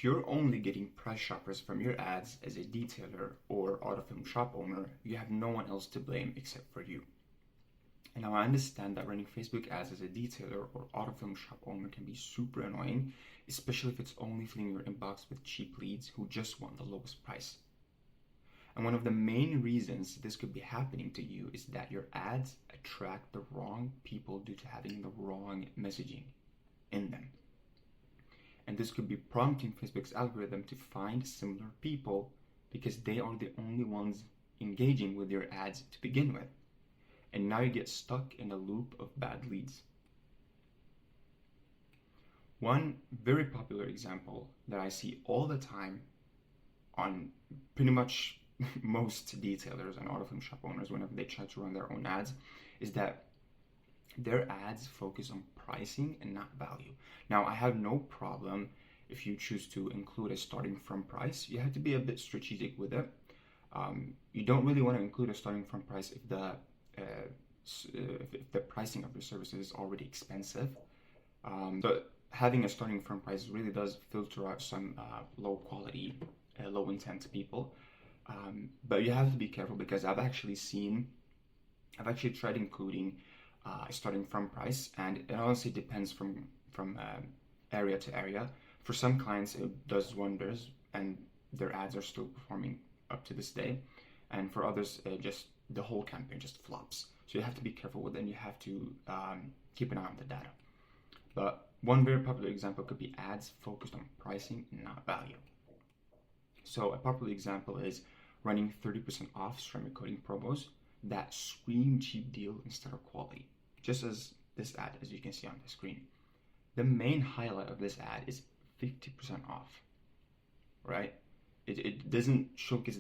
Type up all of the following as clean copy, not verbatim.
you're only getting price shoppers from your ads as a detailer or auto film shop owner, you have no one else to blame except for you. And now I understand that running Facebook ads as a detailer or auto film shop owner can be super annoying, especially if it's only filling your inbox with cheap leads who just want the lowest price. And one of the main reasons this could be happening to you is that your ads attract the wrong people due to having the wrong messaging in them. And this could be prompting Facebook's algorithm to find similar people because they are the only ones engaging with your ads to begin with. And now you get stuck in a loop of bad leads. One very popular example that I see all the time on pretty much most detailers and auto film shop owners whenever they try to run their own ads is that their ads focus on pricing and not value. Now, I have no problem if you choose to include a starting from price. You have to be a bit strategic with it. You don't really want to include a starting from price if the pricing of your services is already expensive. But having a starting from price really does filter out some low quality, low intent people. But you have to be careful because I've actually tried including starting from price, and it honestly depends from area to area. For some clients it does wonders and their ads are still performing up to this day, and for others just the whole campaign just flops. So you have to be careful with it, and you have to keep an eye on the data. But one very popular example could be ads focused on pricing and not value. So a popular example is running 30% off ceramic coating promos that scream cheap deal instead of quality, just as this ad, as you can see on the screen. The main highlight of this ad is 50% off, right? It doesn't showcase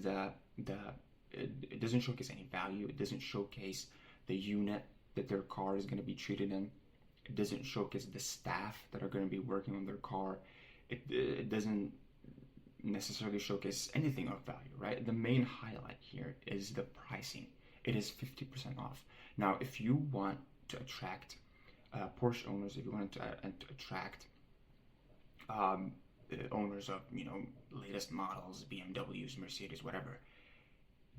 it doesn't showcase any value. It doesn't showcase the unit that their car is going to be treated in. It doesn't showcase the staff that are going to be working on their car. It doesn't necessarily showcase anything of value, right? The main highlight here is the pricing. It is 50% off. Now, if you want to attract Porsche owners, if you want to attract owners of, latest models, BMWs, Mercedes, whatever,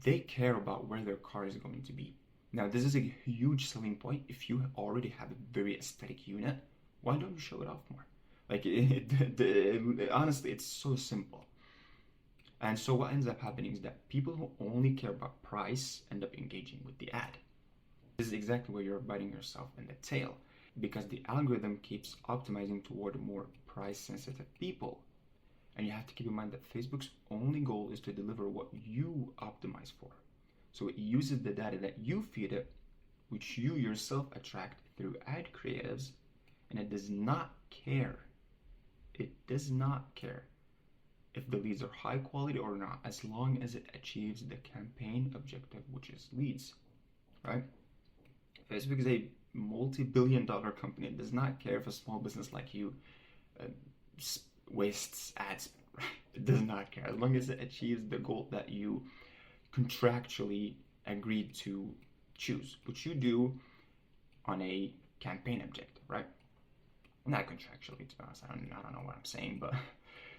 they care about where their car is going to be. Now, this is a huge selling point. If you already have a very aesthetic unit, why don't you show it off more? Honestly, it's so simple. And so what ends up happening is that people who only care about price end up engaging with the ad. This is exactly where you're biting yourself in the tail, because the algorithm keeps optimizing toward more price-sensitive people. And you have to keep in mind that Facebook's only goal is to deliver what you optimize for. So it uses the data that you feed it, which you yourself attract through ad creatives, and it does not care. It does not care if the leads are high quality or not, as long as it achieves the campaign objective, which is leads, right? Facebook is a multi-billion-dollar company. It does not care if a small business like you wastes ads. It does not care, as long as it achieves the goal that you contractually agreed to choose, which you do on a campaign objective, right? Not contractually, to be honest. I don't know what I'm saying, but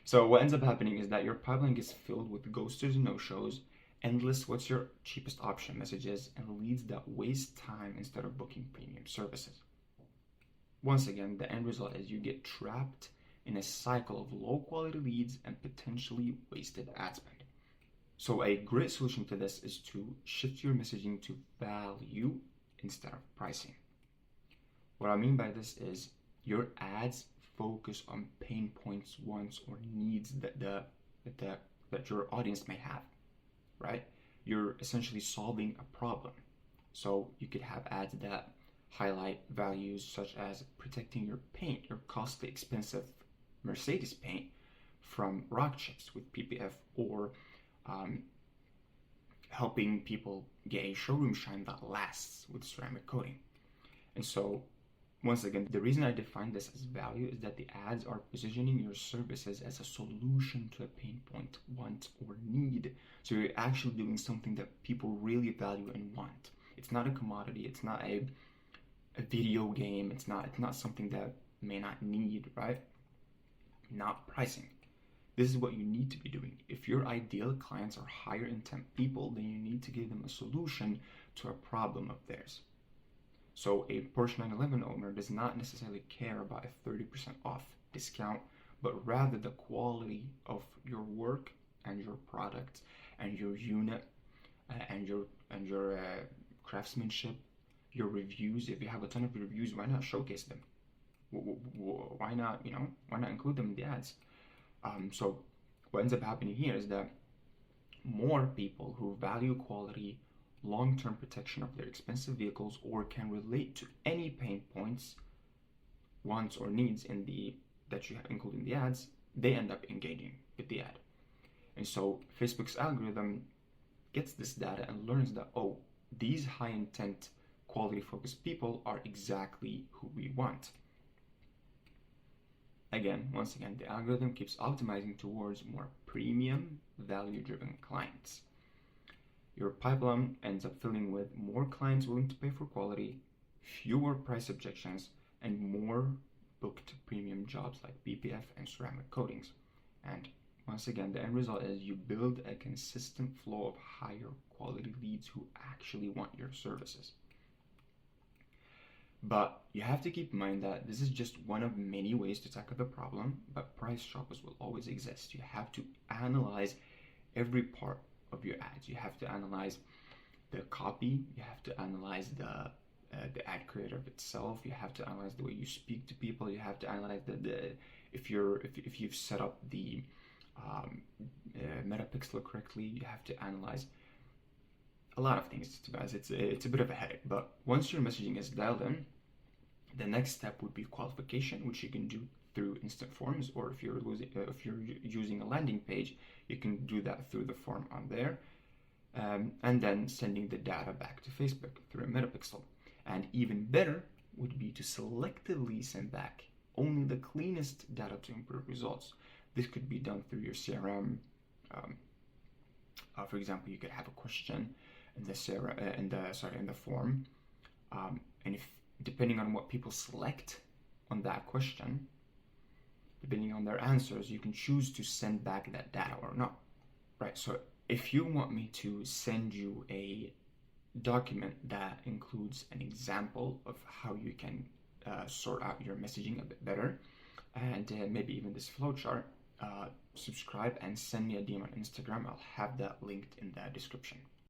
so what ends up happening is that your pipeline gets filled with ghosters and no-shows, endless what's your cheapest option messages, and leads that waste time instead of booking premium services. Once again, the end result is you get trapped in a cycle of low-quality leads and potentially wasted ad spend. So a great solution to this is to shift your messaging to value instead of pricing. What I mean by this is your ads focus on pain points, wants, or needs that your audience may have, right? You're essentially solving a problem. So you could have ads that highlight values such as protecting your paint, your costly, expensive Mercedes paint from rock chips with PPF, or helping people get a showroom shine that lasts with ceramic coating. And so once again, the reason I define this as value is that the ads are positioning your services as a solution to a pain point, want, or need. So you're actually doing something that people really value and want. It's not a commodity. It's not a video game. It's not something that may not need, right? Not pricing. This is what you need to be doing. If your ideal clients are higher intent people, then you need to give them a solution to a problem of theirs. So a Porsche 911 owner does not necessarily care about a 30% off discount, but rather the quality of your work and your product and your unit and your craftsmanship, your reviews. If you have a ton of reviews, why not showcase them? Why not, why not include them in the ads? So what ends up happening here is that more people who value quality, long-term protection of their expensive vehicles, or can relate to any pain points, wants, or needs that you have included in the ads, they end up engaging with the ad. And so Facebook's algorithm gets this data and learns that, oh, these high intent, quality focused people are exactly who we want. Once again, the algorithm keeps optimizing towards more premium, value-driven clients. Your pipeline ends up filling with more clients willing to pay for quality, fewer price objections, and more booked premium jobs like PPF and ceramic coatings. And once again, the end result is you build a consistent flow of higher quality leads who actually want your services. But you have to keep in mind that this is just one of many ways to tackle the problem, but price shoppers will always exist. You have to analyze every part of your ads. You have to analyze the copy, you have to analyze the ad creator itself, you have to analyze the way you speak to people, you have to analyze if you've set up the metapixel correctly, you have to analyze a lot of things, guys. It's a bit of a headache, but once your messaging is dialed in, the next step would be qualification, which you can do through instant forms, or if you're using a landing page, you can do that through the form on there, and then sending the data back to Facebook through a metapixel. And even better would be to selectively send back only the cleanest data to improve results. This could be done through your CRM. For example, you could have a question in the form, and if depending on what people select on that question, depending on their answers, you can choose to send back that data or not. Right? So if you want me to send you a document that includes an example of how you can sort out your messaging a bit better, and maybe even this flowchart, subscribe and send me a DM on Instagram. I'll have that linked in the description.